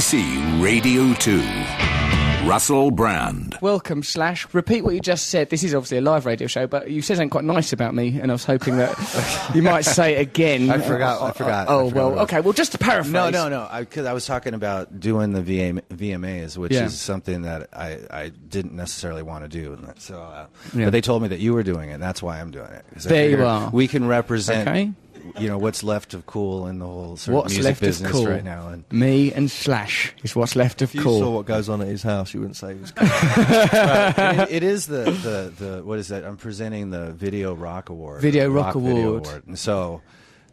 BBC Radio 2. Russell Brand. Welcome, Slash. Repeat what you just said. This is obviously a live radio show, but you said something quite nice about me, and I was hoping that you might say it again. I forgot. Well, okay. Well, just to paraphrase. No. Because I was talking about doing the VMAs, which is something that I didn't necessarily want to do. So, but they told me that you were doing it, and that's why I'm doing it. There you are. We can represent... You know, what's left of cool in the whole sort of music business right now. And me and Slash is what's left of cool. If you saw what goes on at his house, you wouldn't say he was cool. Right. It is the what is that? I'm presenting the Video Rock Award. Video Rock Award. And so,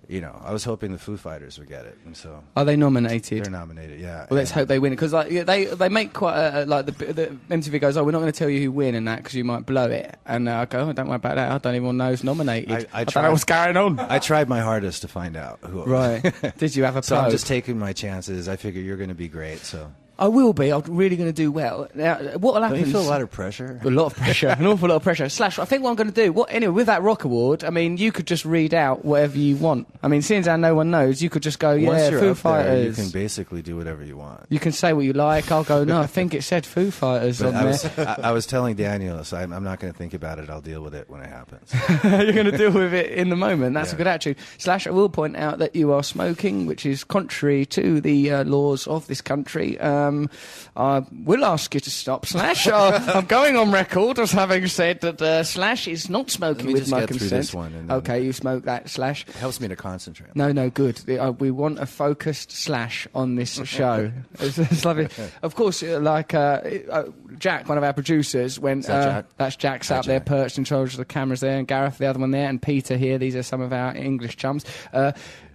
you know, I was hoping the Foo Fighters would get it. And so, are they nominated? They're nominated, yeah. Well, let's hope they win it, because they make quite the MTV goes, we're not going to tell you who win and that because you might blow it. And I go, don't worry about that. I don't even know who's nominated. I don't know what's going on. I tried my hardest to find out who. Right? Did you have a So I'm just taking my chances. I figure you're going to be great. So. I will be. I'm really going to do well. Now, what will happen? Don't you feel a lot of pressure? A lot of pressure. An awful lot of pressure. Slash, I think what I'm going to do... Anyway, with that Rock Award, I mean, you could just read out whatever you want. I mean, seeing as how no one knows, you could just go, Once you're Foo up Fighters. there, you can basically do whatever you want. You can say what you like. I'll go, no, I think it said Foo Fighters on there. I was telling Daniel, so I'm not going to think about it. I'll deal with it when it happens. You're going to deal with it in the moment. That's a good attitude. Slash, I will point out that you are smoking, which is contrary to the laws of this country. I will ask you to stop, Slash. I'm going on record as having said that Slash is not smoking with my consent. This one okay, you smoke that, Slash. It helps me to concentrate. No, good. We want a focused Slash on this show. It's lovely. Of course, Jack, one of our producers, went... Jack? That's Jack, sat up there perched in charge of the cameras there, and Gareth, the other one there, and Peter here. These are some of our English chums.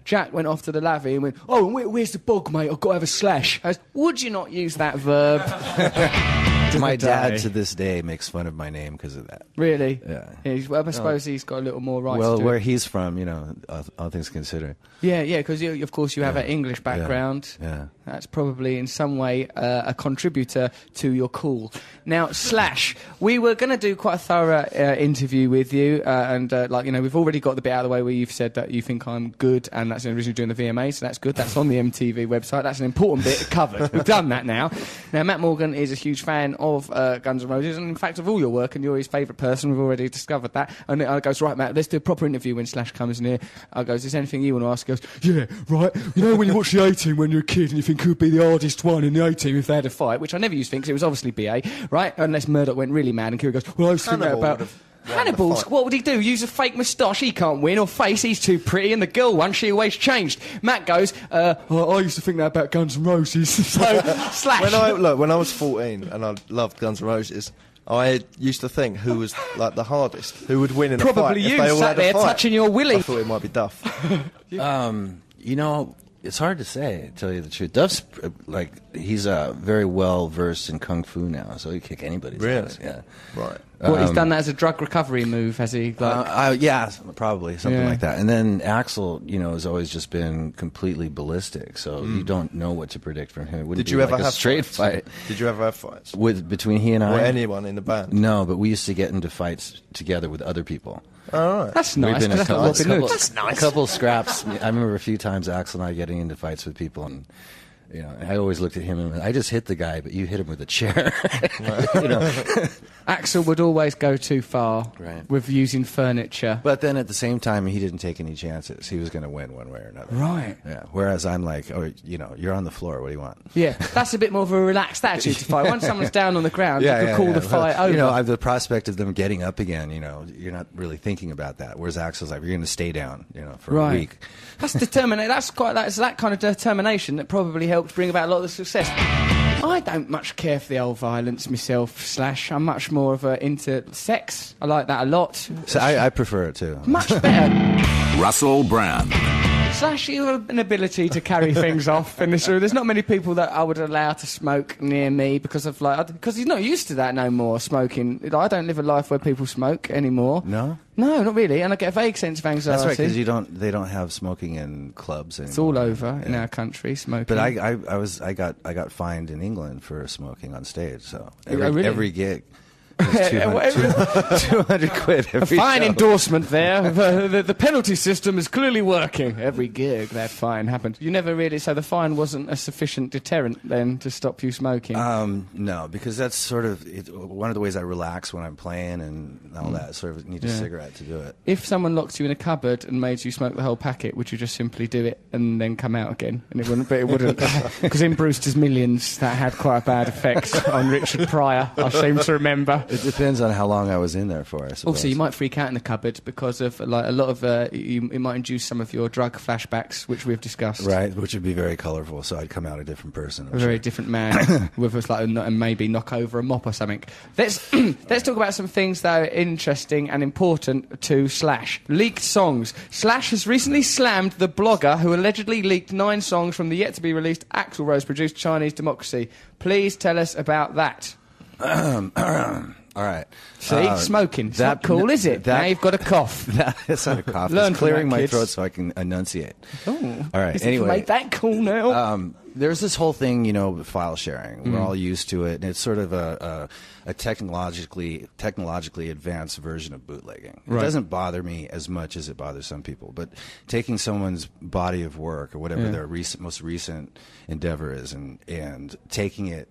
Jack went off to the lavvy and went, where's the bog, mate? I've got to have a slash. I was, would you not use that verb? My dad, to this day, makes fun of my name because of that. Really? Yeah. I suppose he's got a little more right Well, to do where it. he's from, you know, all things considered. Yeah, because of course you have an English background. Yeah. That's probably in some way a contributor to your cool. Now, Slash, we were going to do quite a thorough interview with you, and we've already got the bit out of the way where you've said that you think I'm good, and that's the reason you're doing the VMA, so that's good. That's on the MTV website. That's an important bit covered. We've done that now. Now, Matt Morgan is a huge fan of Guns N' Roses, and in fact of all your work, and you're his favourite person. We've already discovered that. And I goes, right, Matt, let's do a proper interview when Slash comes in here. I goes, is there anything you want to ask? He goes, yeah, right. You know when you watch the A-Team when you're a kid and you think who would be the hardest one in the A-Team if they had a fight, which I never used to think, because it was obviously BA, right? Unless Murdoch went really mad, and Kira goes, well, I was thinking about... Hannibal's, what would he do? Use a fake moustache? He can't win. Or face, he's too pretty. And the girl one, she always changed. Matt goes, I used to think that about Guns N' Roses. So, Slash. When I was 14 and I loved Guns N' Roses, I used to think who was like the hardest, who would win in a fight. Probably you sat there touching your willy. I thought it might be Duff. You know, it's hard to say, to tell you the truth. Duff's, he's very well versed in Kung Fu now, so he can kick anybody's ass. Yeah. Right. Well, he's done that as a drug recovery move, has he? Yeah, probably, something like that. And then Axl, has always just been completely ballistic, so you don't know what to predict from him. Did you ever have a straight fight? Did you ever have fights? Between he and I? Or anyone in the band? No, but we used to get into fights together with other people. All right. That's nice. That's nice. A couple of scraps. I remember a few times Axl and I getting into fights with people, and I always looked at him and I just hit the guy, but you hit him with a chair. Axl would always go too far with using furniture. But then at the same time, he didn't take any chances. He was going to win one way or another. Right. Yeah. Whereas I'm like, you're on the floor. What do you want? Yeah. That's a bit more of a relaxed attitude to fight. Once someone's down on the ground, you can call the fight over. The prospect of them getting up again, you're not really thinking about that. Whereas Axl's like, you're going to stay down, for a week. That's determination. That's that kind of determination that probably helped bring about a lot of the success. I don't much care for the old violence myself, Slash. I'm much more of into sex. I like that a lot. So I prefer it too. Much better. Russell Brand. Slash, you have an ability to carry things off in this room. There's not many people that I would allow to smoke near me because he's not used to that no more, smoking. I don't live a life where people smoke anymore. No? No, not really, and I get a vague sense of anxiety. That's right, because they don't have smoking in clubs anymore. It's all over in our country, smoking. But I got fined in England for smoking on stage. So every gig, It's 200 quid every Fine show. endorsement there. The penalty system is clearly working. Every gig, that fine happened. You never really... So the fine wasn't a sufficient deterrent then to stop you smoking? No, because that's sort of one of the ways I relax when I'm playing and all that. Sort of need a cigarette to do it. If someone locked you in a cupboard and made you smoke the whole packet, would you just simply do it and then come out again? And it wouldn't, but it wouldn't. Because in Brewster's Millions, that had quite a bad effect on Richard Pryor, I seem to remember. It depends on how long I was in there for, I suppose. Also, you might freak out in the cupboard because of like a lot of it might induce some of your drug flashbacks, which we've discussed. Right, which would be very colourful. So I'd come out a different person. A very different man with us, like and maybe knock over a mop or something. Let's talk about some things that are interesting and important to Slash. Leaked songs. Slash has recently slammed the blogger who allegedly leaked 9 songs from the yet-to-be-released Axl Rose-produced Chinese Democracy. Please tell us about that. All right. See, smoking. It's not cool, is it? Now you've got a cough. It's not a cough. Learn It's clearing from that, my kids. throat so I can enunciate. Oh, all right. Anyway, make that cool now. There's this whole thing, file sharing. We're all used to it, and it's sort of a technologically advanced version of bootlegging. It doesn't bother me as much as it bothers some people. But taking someone's body of work or whatever their most recent endeavor is, and taking it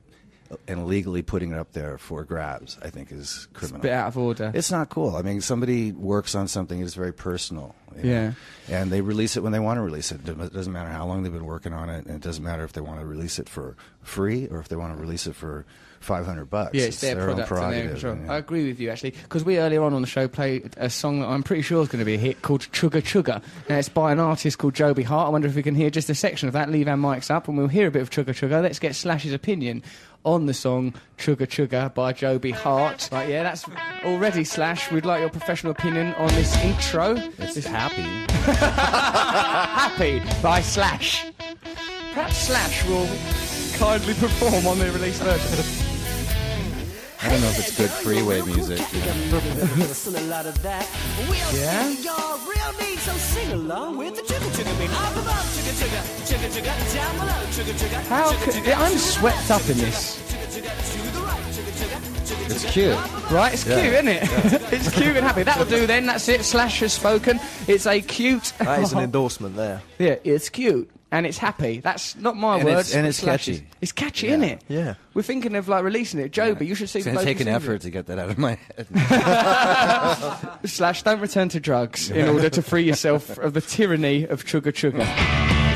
and illegally putting it up there for grabs, I think is criminal. It's a bit out of order. It's not cool. I mean, somebody works on something that's very personal. Yeah. And they release it when they want to release it. It doesn't matter how long they've been working on it, and it doesn't matter if they want to release it for free or if they want to release it for $500. Yeah, it's their product and their control. I agree with you, actually, because we earlier on the show played a song that I'm pretty sure is going to be a hit called Chugga Chugga. Now, it's by an artist called Joby Hart. I wonder if we can hear just a section of that. Leave our mics up and we'll hear a bit of Chugga Chugga. Let's get Slash's opinion on the song Chugga Chugga by Joby Hart. Right, yeah, that's already Slash. We'd like your professional opinion on this intro. It's happy. Happy by Slash. Perhaps Slash will kindly perform on the release version. I don't know if it's good freeway music. Yeah? I'm swept up in this. It's cute. Right, it's cute, isn't it? Yeah. It's cute and happy. That'll do then, that's it. Slash has spoken. It's a cute... That is an endorsement there. Yeah, it's cute. And it's happy. That's not my words. And it's catchy. It's catchy, isn't it? Yeah. We're thinking of releasing it. Joby, you should see the It's going to take an effort to get that out of my head. Slash, don't return to drugs in order to free yourself of the tyranny of Chugga Chugga.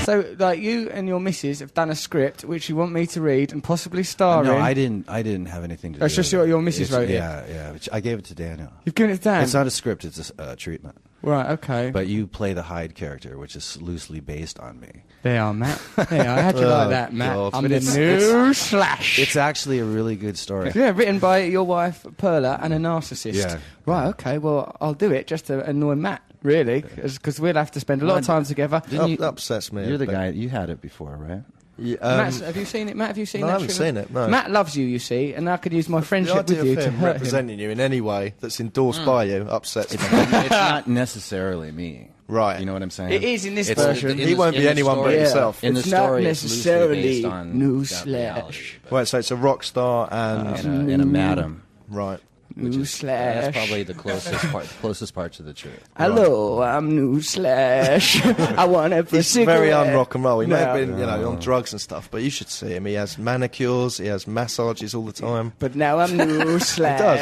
So, you and your missus have done a script which you want me to read and possibly star in. No, I didn't have anything to do with it. That's just your missus wrote it? Yeah. I gave it to Daniel. You've given it to Dan? It's not a script, it's a treatment. Right, okay. But you play the Hyde character, which is loosely based on me. They are, Matt. They are. How'd you like that, Matt? God. I'm the new Slash. It's actually a really good story. Yeah, written by your wife, Perla, and a narcissist. Yeah. Right, okay, well, I'll do it just to annoy Matt, really, because we'll have to spend a lot of time together. That upsets me. You're the guy, you had it before, right? Yeah, Matt, have you seen it? Matt, have you seen No, that? I haven't seen it, no. Matt loves you, you see, and I could use my The friendship idea with you of to him hurt him. representing you in any way that's endorsed by you upsets me. It's not necessarily me. Right. You know what I'm saying? It is in this It's- version. He won't be anyone but himself. In the It's story, not it's loosely necessarily based on new that Slash. reality, but- Right, so it's a rock star and... and a madam. Right. New Slash. That's probably the closest part to the truth. Hello, I'm New Slash. I want every He's cigarette. very un-rock and roll. He may have No. been, on drugs and stuff, but you should see him. He has manicures, he has massages all the time. But now I'm New Slash. He does.